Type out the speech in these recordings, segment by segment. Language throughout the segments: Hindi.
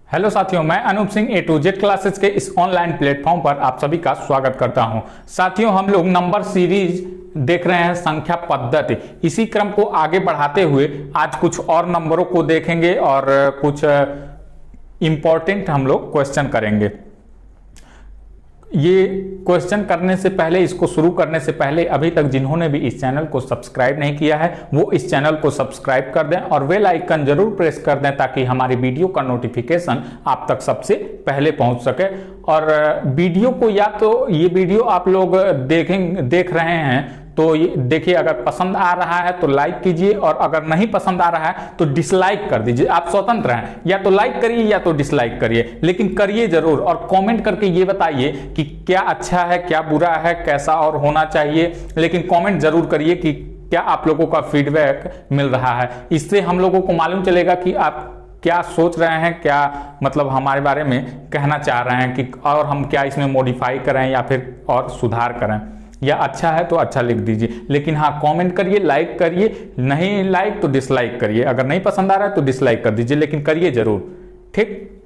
हेलो साथियों, मैं अनूप सिंह ए टू जेड क्लासेस के इस ऑनलाइन प्लेटफॉर्म पर आप सभी का स्वागत करता हूं। साथियों, हम लोग नंबर सीरीज देख रहे हैं, संख्या पद्धति। इसी क्रम को आगे बढ़ाते हुए आज कुछ और नंबरों को देखेंगे और कुछ इंपॉर्टेंट हम लोग क्वेश्चन करेंगे। ये क्वेश्चन करने से पहले, इसको शुरू करने से पहले अभी तक जिन्होंने भी इस चैनल को सब्सक्राइब नहीं किया है वो इस चैनल को सब्सक्राइब कर दें और बेल आइकन जरूर प्रेस कर दें ताकि हमारी वीडियो का नोटिफिकेशन आप तक सबसे पहले पहुंच सके। और वीडियो को या तो ये वीडियो आप लोग देख रहे हैं तो देखिए, अगर पसंद आ रहा है तो लाइक कीजिए और अगर नहीं पसंद आ रहा है तो डिसलाइक कर दीजिए। आप स्वतंत्र हैं, या तो लाइक करिए या तो डिसलाइक करिए, लेकिन करिए जरूर। और कमेंट करके ये बताइए कि क्या अच्छा है, क्या बुरा है, कैसा और होना चाहिए, लेकिन कमेंट जरूर करिए कि क्या आप लोगों का फीडबैक मिल रहा है। इससे हम लोगों को मालूम चलेगा कि आप क्या सोच रहे हैं, क्या मतलब हमारे बारे में कहना चाह रहे हैं कि और हम क्या इसमें मॉडिफाई करें या फिर और सुधार करें। या अच्छा है तो अच्छा लिख दीजिए, लेकिन हाँ कमेंट करिए, लाइक करिए, नहीं लाइक तो डिसलाइक करिए। अगर नहीं पसंद आ रहा है तो डिसलाइक कर दीजिए, लेकिन करिए जरूर। ठीक,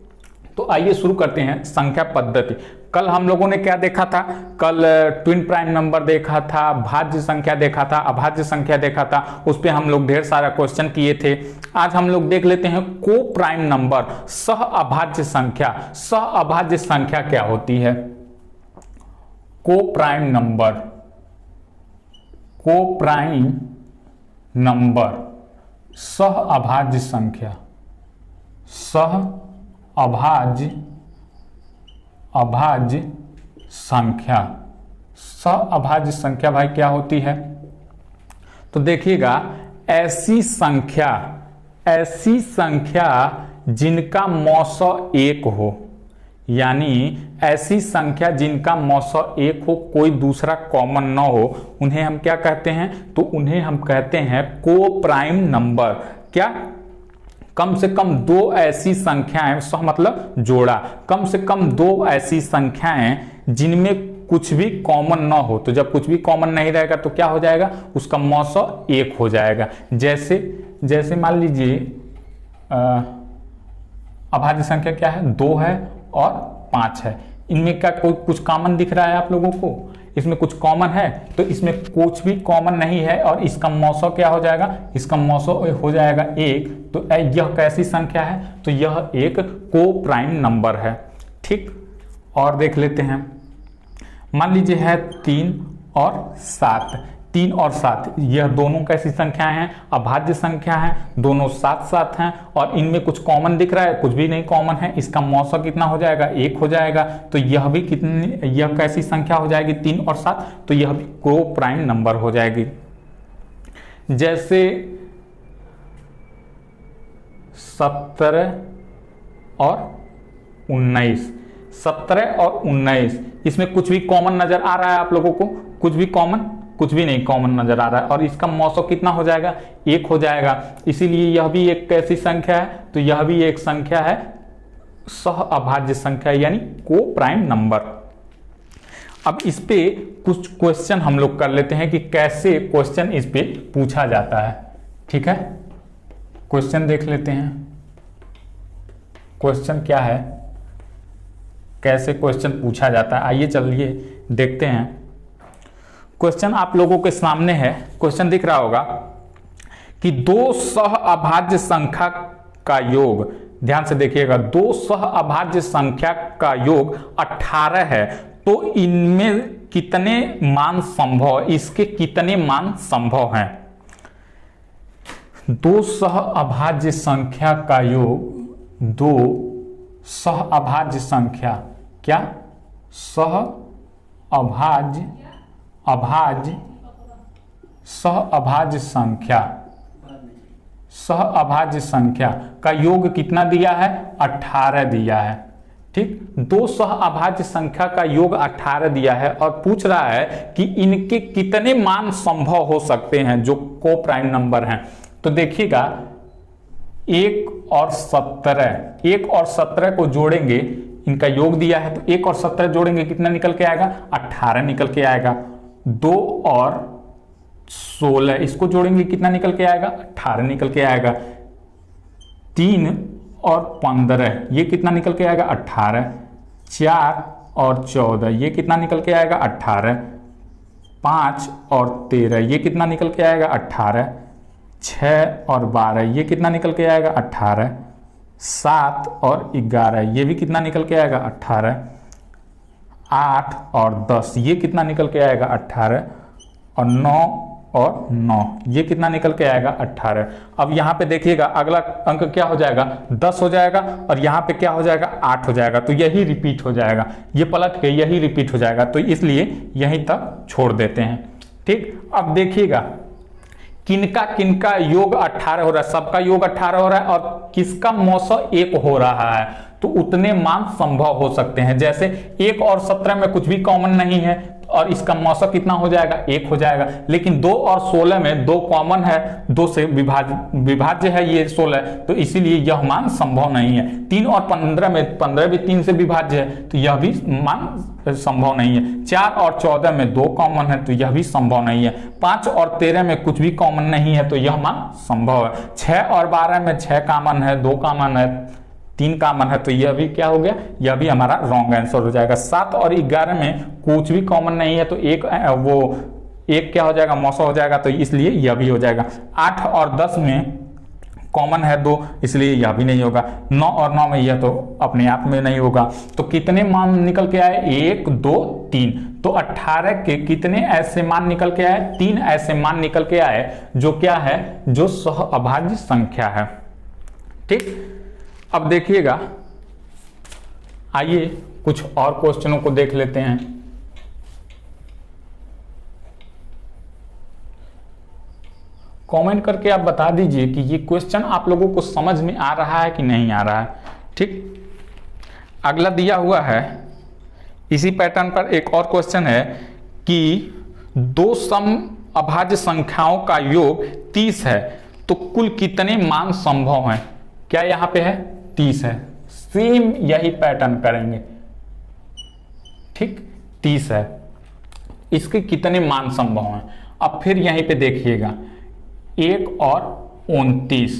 तो आइए शुरू करते हैं संख्या पद्धति। कल हम लोगों ने क्या देखा था? कल ट्विन प्राइम नंबर देखा था, भाज्य संख्या देखा था, अभाज्य संख्या देखा था। उस पर हम लोग ढेर सारा क्वेश्चन किए थे। आज हम लोग देख लेते हैं को प्राइम नंबर, सह अभाज्य संख्या। सह अभाज्य संख्या क्या होती है? को प्राइम नंबर, को प्राइम नंबर सह अभाज्य संख्या, सह अभाज्य संख्या। सह अभाज्य संख्या भाई क्या होती है? तो देखिएगा, ऐसी संख्या जिनका मौसो एक हो, यानी ऐसी संख्या जिनका मौसो एक हो, कोई दूसरा कॉमन न हो, उन्हें हम क्या कहते हैं? तो उन्हें हम कहते हैं को प्राइम नंबर। क्या? कम से कम दो ऐसी संख्याएं, सह मतलब जोड़ा, कम से कम दो ऐसी संख्याएं जिनमें कुछ भी कॉमन न हो। तो जब कुछ भी कॉमन नहीं रहेगा तो क्या हो जाएगा? उसका मौसो एक हो जाएगा। जैसे मान लीजिए अभाज्य संख्या क्या है? 2 है और 5 है। इनमें क्या कोई कुछ कॉमन दिख रहा है आप लोगों को? इसमें कुछ कॉमन है? तो इसमें कुछ भी कॉमन नहीं है और इसका मौसो क्या हो जाएगा? इसका मौसो हो जाएगा 1। तो यह कैसी संख्या है? तो यह एक को प्राइम नंबर है। ठीक, और देख लेते हैं। मान लीजिए है 3 और 7। 3 और 7 यह दोनों कैसी संख्याएं हैं? अभाज्य संख्या हैं, दोनों साथ साथ हैं और इनमें कुछ कॉमन दिख रहा है? कुछ भी नहीं कॉमन है। इसका मौसो कितना हो जाएगा? 1 हो जाएगा। तो यह भी यह कैसी संख्या हो जाएगी? 3 और 7। तो यह भी को प्राइम नंबर हो जाएगी। जैसे 17 और 19। 17 और 19 इसमें कुछ भी कॉमन नजर आ रहा है आप लोगों को? कुछ भी कॉमन? कुछ भी नहीं कॉमन नजर आ रहा है और इसका मौसो कितना हो जाएगा? 1 हो जाएगा। इसीलिए यह भी एक कैसी संख्या है? तो यह भी एक संख्या है, सह अभाज्य संख्या, यानी को प्राइम नंबर। अब इस पे कुछ क्वेश्चन हम लोग कर लेते हैं कि कैसे क्वेश्चन इस पे पूछा जाता है। ठीक है, क्वेश्चन देख लेते हैं। क्वेश्चन क्या है, कैसे क्वेश्चन पूछा जाता है, आइए चलिए देखते हैं। क्वेश्चन आप लोगों के सामने है। क्वेश्चन दिख रहा होगा कि दो सह अभाज्य संख्या का योग, ध्यान से देखिएगा, दो सह अभाज्य संख्या का योग 18 है, तो इनमें कितने मान संभव, इसके कितने मान संभव हैं? दो सह अभाज्य संख्या का योग, दो सह अभाज्य संख्या, क्या? सह अभाज्य सह अभाज्य संख्या, सह अभाज्य संख्या का योग कितना दिया है? 18 दिया है। ठीक, दो सह अभाज्य संख्या का योग 18 दिया है और पूछ रहा है कि इनके कितने मान संभव हो सकते हैं जो को प्राइम नंबर हैं। तो देखिएगा, 1 और 17 को जोड़ेंगे, इनका योग दिया है तो 1 और 17 जोड़ेंगे, कितना निकल के आएगा? 18 निकल के आएगा। 2 और 16 इसको जोड़ेंगे, कितना निकल के आएगा? 18 निकल के आएगा। 3 और 15 ये कितना निकल के आएगा 18, 4 और 14 ये कितना निकल के आएगा 18, 5 और 13 ये कितना निकल के आएगा 18, 6 और 12 ये कितना निकल के आएगा 18, 7 और 11 ये भी कितना निकल के आएगा 18, 8 और 10 ये कितना निकल के आएगा 18, और 9 और 9 ये कितना निकल के आएगा 18। अब यहाँ पे देखिएगा अगला अंक क्या हो जाएगा 10 हो जाएगा, और यहाँ पे क्या हो जाएगा 8 हो जाएगा, तो यही रिपीट हो जाएगा, ये पलट के यही रिपीट हो जाएगा, तो इसलिए यहीं तक छोड़ देते हैं। ठीक, अब देखिएगा किनका किनका योग 18 हो रहा है, सबका योग 18 हो रहा है, और किसका मौसम 1 हो रहा है, तो उतने मान संभव हो सकते हैं। जैसे 1 और 17 में कुछ भी कॉमन नहीं है, और इसका मौसम कितना हो जाएगा 1 हो जाएगा, लेकिन 2 और 16 में 2 कॉमन है, 2 से विभाज्य है ये 16, तो इसीलिए यह मान संभव नहीं है। 3 और 15 में 15 भी 3 से विभाज्य है, तो यह भी मान संभव नहीं है। 4 और 14 में 2 कॉमन है, तो यह भी संभव नहीं है। 5 और 13 में कुछ भी कॉमन नहीं है, तो यह मान संभव है। 6 और 12 में 6 कॉमन है, 2 कॉमन है, 3 कॉमन है, तो यह भी क्या हो गया, यह भी हमारा रॉन्ग आंसर हो जाएगा। 7 और 11 में कुछ भी कॉमन नहीं है, तो एक क्या हो जाएगा मौसम हो जाएगा, तो इसलिए यह भी हो जाएगा। 8 और 10 में कॉमन है 2, इसलिए यह भी नहीं होगा। 9 और 9 में यह तो अपने आप में नहीं होगा। तो कितने मान निकल के आए 1 2 3, तो 18 के कितने ऐसे मान निकल के आए, 3 ऐसे मान निकल के आए जो क्या है, जो सहअभाज्य संख्या है। ठीक, अब देखिएगा, आइए कुछ और क्वेश्चनों को देख लेते हैं। कमेंट करके आप बता दीजिए कि ये क्वेश्चन आप लोगों को समझ में आ रहा है कि नहीं आ रहा है। ठीक, अगला दिया हुआ है इसी पैटर्न पर एक और क्वेश्चन है कि 2 समअभाज्य संख्याओं का योग 30 है, तो कुल कितने मान संभव हैं। क्या यहां पे है 30 है, सेम यही पैटर्न करेंगे। ठीक, 30 है, इसके कितने मान संभव हैं। अब फिर यहीं पे देखिएगा 1 और 29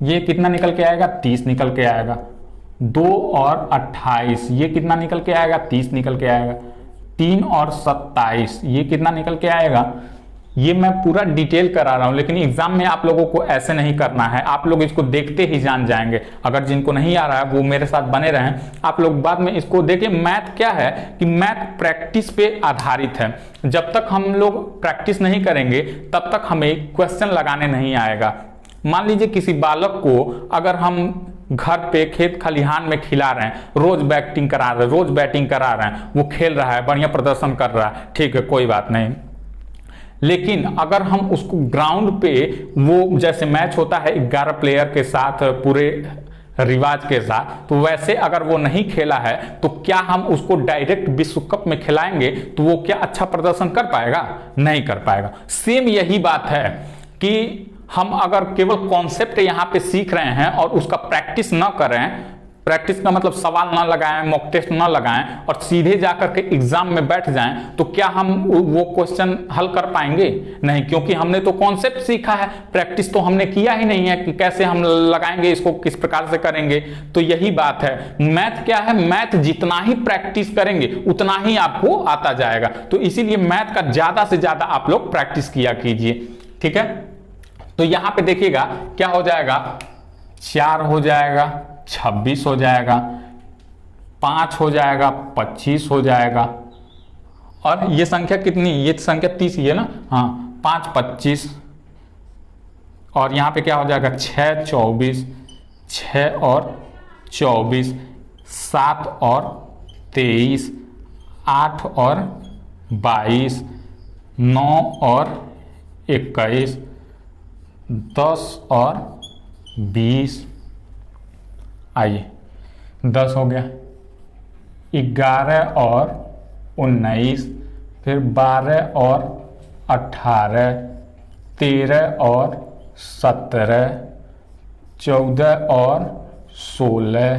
ये कितना निकल के आएगा 30 निकल के आएगा। 2 और 28 ये कितना निकल के आएगा 30 निकल के आएगा। 3 और 27 ये कितना निकल के आएगा। ये मैं पूरा डिटेल करा रहा हूं, लेकिन एग्जाम में आप लोगों को ऐसे नहीं करना है, आप लोग इसको देखते ही जान जाएंगे। अगर जिनको नहीं आ रहा है वो मेरे साथ बने रहें, आप लोग बाद में इसको देखिए। मैथ क्या है कि मैथ प्रैक्टिस पे आधारित है। जब तक हम लोग प्रैक्टिस नहीं करेंगे तब तक हमें क्वेश्चन लगाने नहीं आएगा। मान लीजिए किसी बालक को अगर हम घर पे खेत खलिहान में खिला रहे हैं, रोज बैटिंग करा रहे हैं, वो खेल रहा है, बढ़िया प्रदर्शन कर रहा है, ठीक है कोई बात नहीं। लेकिन अगर हम उसको ग्राउंड पे, वो जैसे मैच होता है 11 प्लेयर के साथ पूरे रिवाज के साथ, तो वैसे अगर वो नहीं खेला है तो क्या हम उसको डायरेक्ट विश्व कप में खिलाएंगे तो वो क्या अच्छा प्रदर्शन कर पाएगा, नहीं कर पाएगा। सेम यही बात है कि हम अगर केवल कॉन्सेप्ट यहाँ पे सीख रहे हैं और उसका प्रैक्टिस ना करें, प्रैक्टिस का मतलब सवाल ना लगाएं, मॉक टेस्ट ना लगाएं और सीधे जाकर के एग्जाम में बैठ जाएं, तो क्या हम वो क्वेश्चन हल कर पाएंगे, नहीं, क्योंकि हमने तो कॉन्सेप्ट सीखा है, प्रैक्टिस तो हमने किया ही नहीं है कि कैसे हम लगाएंगे इसको, किस प्रकार से करेंगे। तो यही बात है, मैथ क्या है, मैथ जितना ही प्रैक्टिस करेंगे उतना ही आपको आता जाएगा। तो इसीलिए मैथ का ज्यादा से ज्यादा आप लोग प्रैक्टिस किया कीजिए, ठीक है। तो यहां पे देखिएगा क्या हो जाएगा, 4 हो जाएगा, 26 हो जाएगा, 5 हो जाएगा, 25 हो जाएगा, और ये संख्या कितनी, ये संख्या 30 ही है ना, हाँ 5 25, और यहाँ पे क्या हो जाएगा 6 24, 6 और 24, 7 और 23, 8 और 22, 9 और 21, 10 और 20, आइए 10 हो गया, 11 और 19, फिर 12 और 18, 13 और 17, 14 और 16,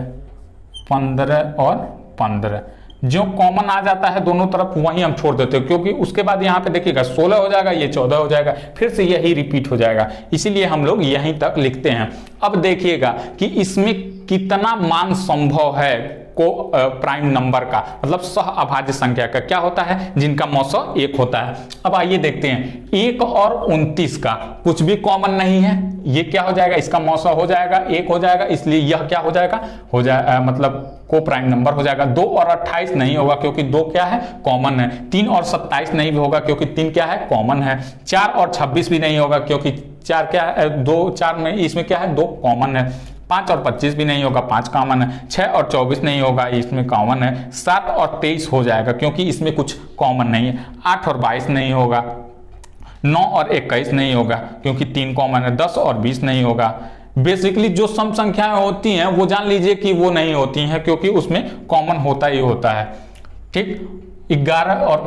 15 और 15। जो कॉमन आ जाता है दोनों तरफ वहीं हम छोड़ देते हैं, क्योंकि उसके बाद यहाँ पे देखिएगा 16 हो जाएगा, ये 14 हो जाएगा, फिर से यही रिपीट हो जाएगा, इसीलिए हम लोग यहीं तक लिखते हैं। अब देखिएगा कि इसमें कितना मान संभव है को प्राइम नंबर का, मतलब सह अभाज्य संख्या का क्या होता है, जिनका मौसम 1 होता है। अब आइए देखते हैं 1 और 29 का कुछ भी कॉमन नहीं है, ये क्या हो जाएगा, इसका मौसम हो जाएगा 1 हो जाएगा, इसलिए यह क्या हो जाएगा, मतलब को प्राइम नंबर हो जाएगा। 2 और 28 नहीं होगा क्योंकि 2 क्या है, कॉमन है। 3 और 27 नहीं भी होगा क्योंकि 3 क्या है, कॉमन है। 4 और 26 भी नहीं होगा क्योंकि 4 क्या है, 2 4 में इसमें क्या है, 2 कॉमन है। 5 और 25 भी नहीं होगा, 5 कॉमन है। 6 और 24 नहीं होगा, इसमें कॉमन है। 7 और 23 हो जाएगा क्योंकि इसमें कुछ कॉमन नहीं है। 8 और 22 नहीं होगा। 9 और 21 नहीं होगा क्योंकि 3 कॉमन है। 10 और 20 नहीं होगा। बेसिकली जो सम संख्याएं होती हैं वो जान लीजिए कि वो नहीं होती हैं क्योंकि उसमें कॉमन होता ही होता है। ठीक, 11 और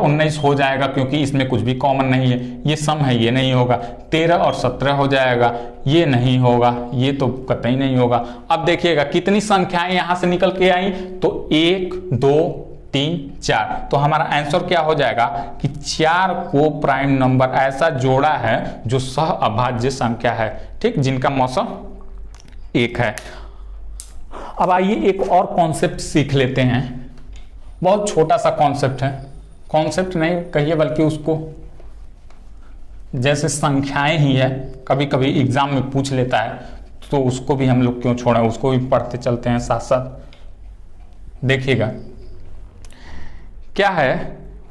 19 हो जाएगा क्योंकि इसमें कुछ भी कॉमन नहीं है, ये सम है, ये नहीं होगा। 13 और 17 हो जाएगा, ये नहीं होगा, ये तो कतई नहीं होगा। अब देखिएगा कितनी संख्याएं यहां से निकल के आई, तो 1 2 3 4, तो हमारा आंसर क्या हो जाएगा कि 4 को प्राइम नंबर ऐसा जोड़ा है जो सह अभाज्य संख्या है, ठीक, जिनका मौसम 1 है। अब आइए एक और कॉन्सेप्ट सीख लेते हैं, बहुत छोटा सा कॉन्सेप्ट है, कॉन्सेप्ट नहीं कहिए बल्कि उसको जैसे संख्याएं ही है, कभी कभी एग्जाम में पूछ लेता है तो उसको भी हम लोग क्यों छोड़ें, उसको भी पढ़ते चलते हैं साथ साथ। देखिएगा क्या है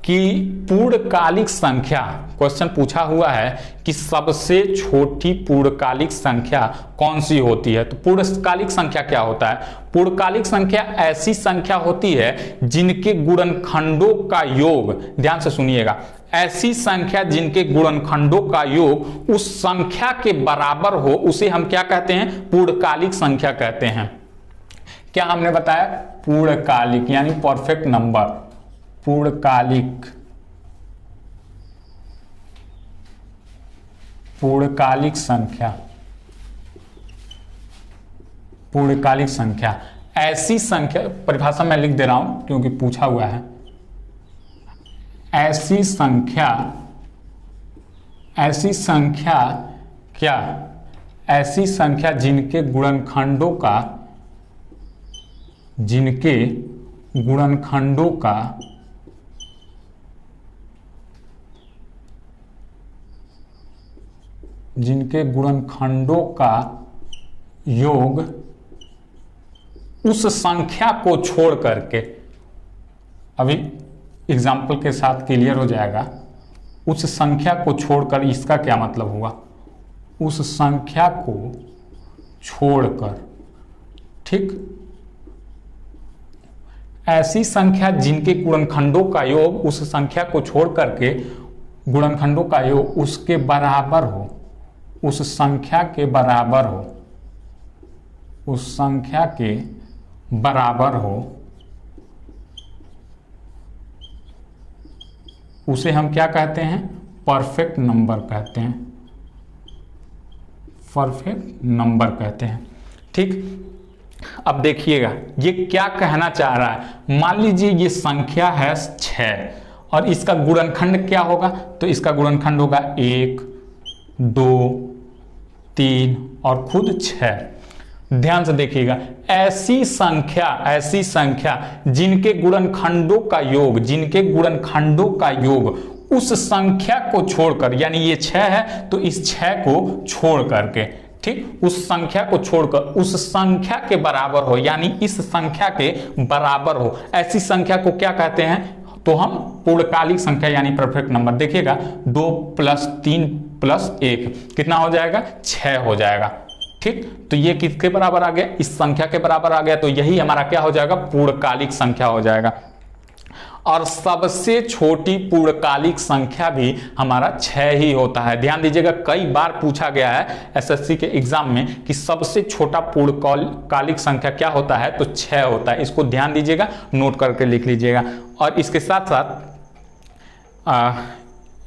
कि पूर्णकालिक संख्या, क्वेश्चन पूछा हुआ है कि सबसे छोटी पूर्णकालिक संख्या कौन सी होती है। तो पूर्णकालिक संख्या क्या होता है, पूर्णकालिक संख्या ऐसी संख्या होती है जिनके गुणनखंडों का योग, ध्यान से सुनिएगा, ऐसी संख्या जिनके गुणनखंडों का योग उस संख्या के बराबर हो, उसे हम क्या कहते हैं, पूर्णकालिक संख्या कहते हैं। क्या हमने बताया, पूर्णकालिक यानी परफेक्ट नंबर, पूर्णकालिक, पूर्णकालिक संख्या, पूर्णकालिक संख्या ऐसी संख्या, परिभाषा मैं लिख दे रहा हूं क्योंकि पूछा हुआ है, ऐसी संख्या, ऐसी संख्या क्या, ऐसी संख्या जिनके गुणनखंडों का, जिनके गुणनखंडों का जिनके गुणनखंडों का योग उस संख्या को छोड़ करके, अभी एग्जाम्पल के साथ क्लियर हो जाएगा, उस संख्या को छोड़कर, इसका क्या मतलब हुआ, उस संख्या को छोड़कर, ठीक, ऐसी संख्या जिनके गुणनखंडों का योग उस संख्या को छोड़ करके, गुणनखंडों का योग उसके बराबर हो, उस संख्या के बराबर हो, उस संख्या के बराबर हो, उसे हम क्या कहते हैं, परफेक्ट नंबर कहते हैं, परफेक्ट नंबर कहते हैं। ठीक, अब देखिएगा ये क्या कहना चाह रहा है, मान लीजिए ये संख्या है 6 और इसका गुणनखंड क्या होगा, तो इसका गुणनखंड होगा 1 2 3 और खुद 6। ध्यान से देखिएगा, ऐसी संख्या, ऐसी संख्या जिनके गुणनखंडों का योग, जिनके गुणनखंडों का योग उस संख्या को छोड़कर, यानी ये 6 है तो इस 6 को छोड़ करके, ठीक, उस संख्या को छोड़कर उस संख्या के बराबर हो, यानी इस संख्या के बराबर हो, ऐसी संख्या को क्या कहते हैं, तो हम पूर्णकालिक संख्या यानी परफेक्ट नंबर। देखिएगा 2 + 3 + 1 कितना हो जाएगा, 6 हो जाएगा। ठीक, तो ये किसके बराबर आ गया, इस संख्या के बराबर आ गया, तो यही हमारा क्या हो जाएगा, पूर्णकालिक संख्या हो जाएगा। और सबसे छोटी पूर्णकालिक संख्या भी हमारा 6 ही होता है। ध्यान दीजिएगा, कई बार पूछा गया है एसएससी के एग्जाम में कि सबसे छोटा पूर्णकालिक संख्या क्या होता है, तो 6 होता है। इसको ध्यान दीजिएगा, नोट करके लिख लीजिएगा। और इसके साथ साथ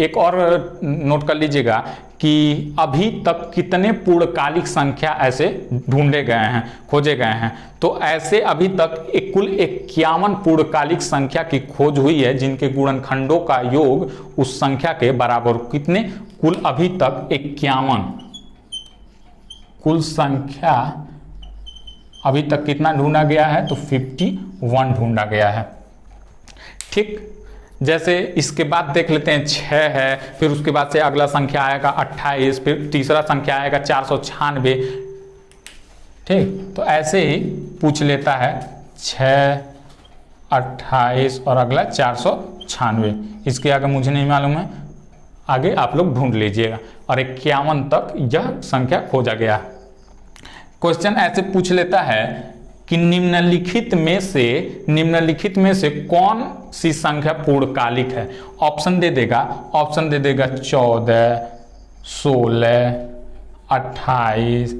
एक और नोट कर लीजिएगा कि अभी तक कितने पूर्णकालिक संख्या ऐसे ढूंढे गए हैं, खोजे गए हैं, तो ऐसे अभी तक कुल 51 पूर्णकालिक संख्या की खोज हुई है जिनके गुणनखंडों का योग उस संख्या के बराबर। कितने, कुल अभी तक 51, कुल संख्या अभी तक कितना ढूंढा गया है, तो 51 ढूंढा गया है। ठीक, जैसे इसके बाद देख लेते हैं 6 है, फिर उसके बाद से अगला संख्या आएगा 28, फिर तीसरा संख्या आएगा 496। ठीक, तो ऐसे ही पूछ लेता है 6, 28 और अगला 496। इसके आगे मुझे नहीं मालूम है, आगे आप लोग ढूंढ लीजिएगा। और 51 तक यह संख्या खोजा गया। क्वेश्चन ऐसे पूछ लेता है कि निम्नलिखित में से कौन सी संख्या पूर्णकालिक है। ऑप्शन दे देगा 14, 16, 28,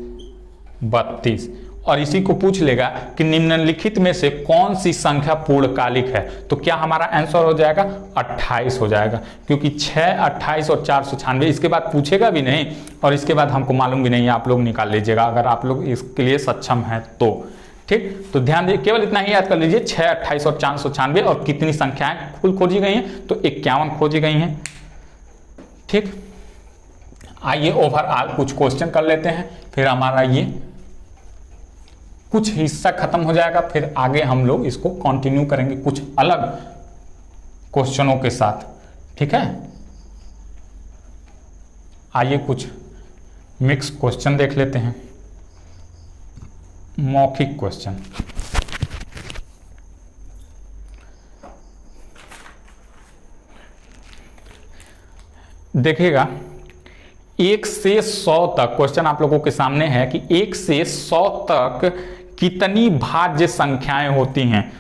32 और इसी को पूछ लेगा कि निम्नलिखित में से कौन सी संख्या पूर्णकालिक है। तो क्या हमारा आंसर हो जाएगा 28 हो जाएगा, क्योंकि 6, 28 और 496 इसके बाद पूछेगा भी नहीं और इसके बाद हमको मालूम भी नहीं है। आप लोग निकाल लीजिएगा अगर आप लोग इसके लिए सक्षम हैं तो। ठीक, तो ध्यान दीजिए, केवल इतना ही याद कर लीजिए 6, 28 और 496 और कितनी संख्याएं कुल खोजी गई हैं, तो 51 खोजी गई हैं। ठीक, आइए ओवरऑल कुछ क्वेश्चन कर लेते हैं, फिर हमारा ये कुछ हिस्सा खत्म हो जाएगा, फिर आगे हम लोग इसको कंटिन्यू करेंगे कुछ अलग क्वेश्चनों के साथ। ठीक है, आइए कुछ मिक्स क्वेश्चन देख लेते हैं, मौखिक क्वेश्चन। देखिएगा 1 से 100 तक क्वेश्चन आप लोगों के सामने है कि 1 से 100 तक कितनी भाज्य संख्याएं होती हैं।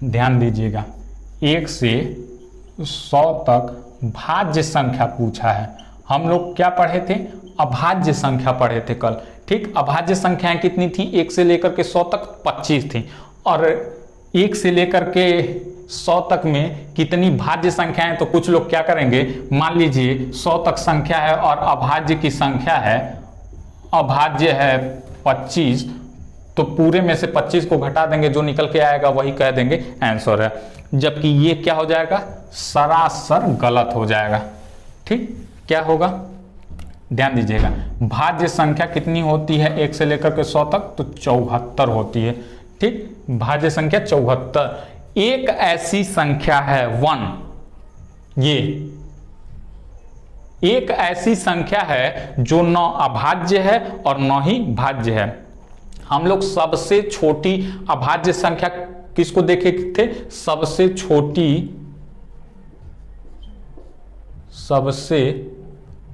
ध्यान दीजिएगा, 1 से 100 तक भाज्य संख्या पूछा है। हम लोग क्या पढ़े थे, अभाज्य संख्या पढ़े थे कल। ठीक, अभाज्य संख्याएं कितनी थी, 1 से लेकर के 100 तक 25 थी, और 1 से लेकर के 100 तक में कितनी भाज्य संख्याएं। तो कुछ लोग क्या करेंगे, मान लीजिए 100 तक संख्या है और अभाज्य की संख्या है, अभाज्य है 25, तो पूरे में से 25 को घटा देंगे, जो निकल के आएगा वही कह देंगे आंसर है। जबकि ये क्या हो जाएगा, सरासर गलत हो जाएगा। ठीक, क्या होगा, ध्यान दीजिएगा, भाज्य संख्या कितनी होती है 1 से लेकर के 100 तक, तो 74 होती है। ठीक, भाज्य संख्या 74। एक ऐसी संख्या है 1, ये एक ऐसी संख्या है जो न अभाज्य है और न ही भाज्य है। हम लोग सबसे छोटी अभाज्य संख्या किसको देखे थे, सबसे छोटी, सबसे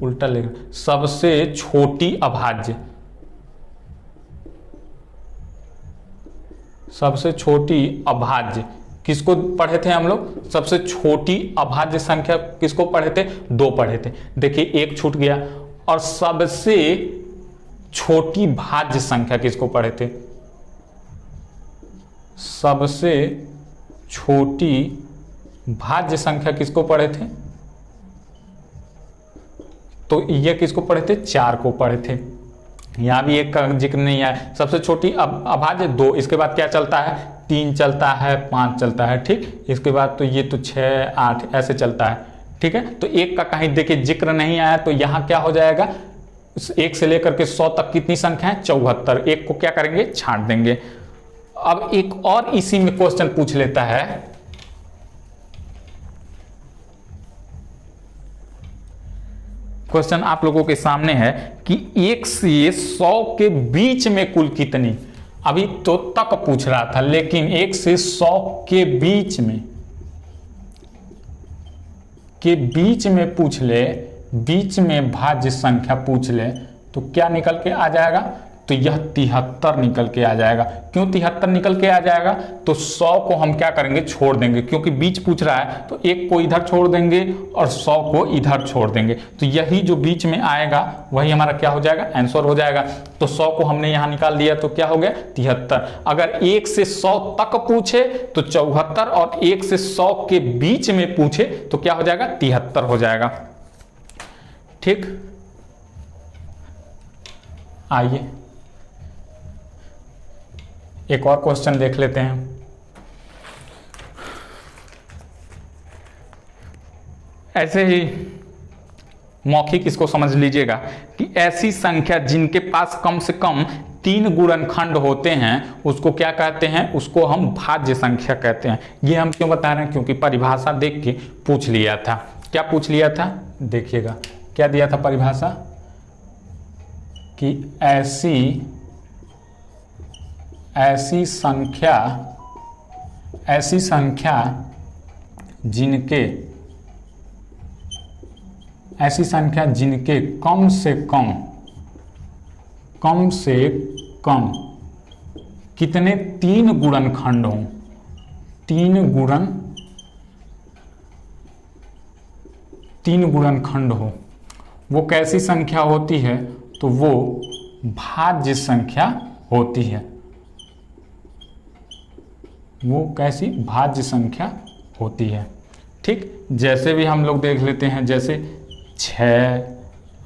उल्टा लिख, सबसे छोटी अभाज्य, सबसे छोटी अभाज्य किसको पढ़े थे हम लोग, सबसे छोटी अभाज्य संख्या किसको पढ़े थे, 2 पढ़े थे। देखिए 1 छूट गया। और सबसे छोटी भाज्य संख्या किसको पढ़े थे, सबसे छोटी भाज्य संख्या किसको पढ़े थे, तो ये किसको पढ़े थे, 4 को पढ़े थे। यहां भी 1 का जिक्र नहीं है। सबसे छोटी अभाज्य 2, इसके बाद क्या चलता है, 3 चलता है, 5 चलता है। ठीक, इसके बाद तो ये तो 6, 8 ऐसे चलता है। ठीक है, तो 1 का कहीं देखिए जिक्र नहीं आया, तो यहां क्या हो जाएगा, 1 से लेकर के 100 तक कितनी संख्या है, 74। 1 को क्या करेंगे, छांट देंगे। अब एक और इसी में क्वेश्चन पूछ लेता है, क्वेश्चन आप लोगों के सामने है कि 1 से 100 के बीच में कुल कितनी, अभी तो तक पूछ रहा था, लेकिन 1 से 100 के बीच में पूछ ले, बीच में भाज्य संख्या पूछ ले, तो क्या निकल के आ जाएगा, तो यह 73 निकल के आ जाएगा। क्यों 73 निकल के आ जाएगा, तो 100 को हम क्या करेंगे, छोड़ देंगे, क्योंकि बीच पूछ रहा है, तो 1 को इधर छोड़ देंगे और 100 को इधर छोड़ देंगे, तो यही जो बीच में आएगा वही हमारा क्या हो जाएगा, आंसर हो जाएगा। तो 100 को हमने यहां निकाल दिया, तो क्या हो गया, 73। अगर 1 से 100 तक पूछे तो 74, और 1 से 100 के बीच में पूछे तो क्या हो जाएगा, 73 हो जाएगा। ठीक, आइए एक और क्वेश्चन देख लेते हैं। ऐसे ही मौखिक इसको समझ लीजिएगा कि ऐसी संख्या जिनके पास कम से कम 3 गुणनखंड होते हैं उसको क्या कहते हैं, उसको हम भाज्य संख्या कहते हैं। ये हम क्यों बता रहे हैं, क्योंकि परिभाषा देख के पूछ लिया था। क्या पूछ लिया था, देखिएगा क्या दिया था परिभाषा, कि ऐसी संख्या जिनके कम से कम कितने 3 गुणनखंड हों, 3 गुणनखंड हो, वो कैसी संख्या होती है, तो वो भाज्य संख्या होती है। वो कैसी, भाज्य संख्या होती है। ठीक, जैसे भी हम लोग देख लेते हैं, जैसे 6,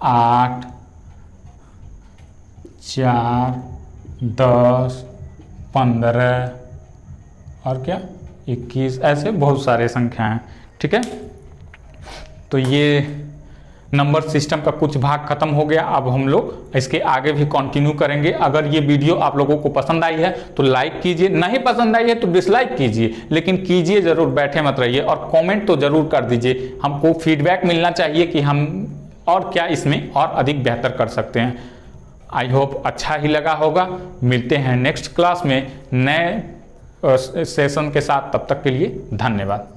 8, 4, 10, 15 और क्या 21, ऐसे बहुत सारे संख्या हैं। ठीक है, तो ये नंबर सिस्टम का कुछ भाग खत्म हो गया। अब हम लोग इसके आगे भी कंटिन्यू करेंगे। अगर ये वीडियो आप लोगों को पसंद आई है तो लाइक कीजिए, नहीं पसंद आई है तो डिसलाइक कीजिए, लेकिन कीजिए जरूर, बैठे मत रहिए। और कमेंट तो जरूर कर दीजिए, हमको फीडबैक मिलना चाहिए कि हम और क्या इसमें और अधिक बेहतर कर सकते हैं। आई होप अच्छा ही लगा होगा। मिलते हैं नेक्स्ट क्लास में नए सेशन के साथ, तब तक के लिए धन्यवाद।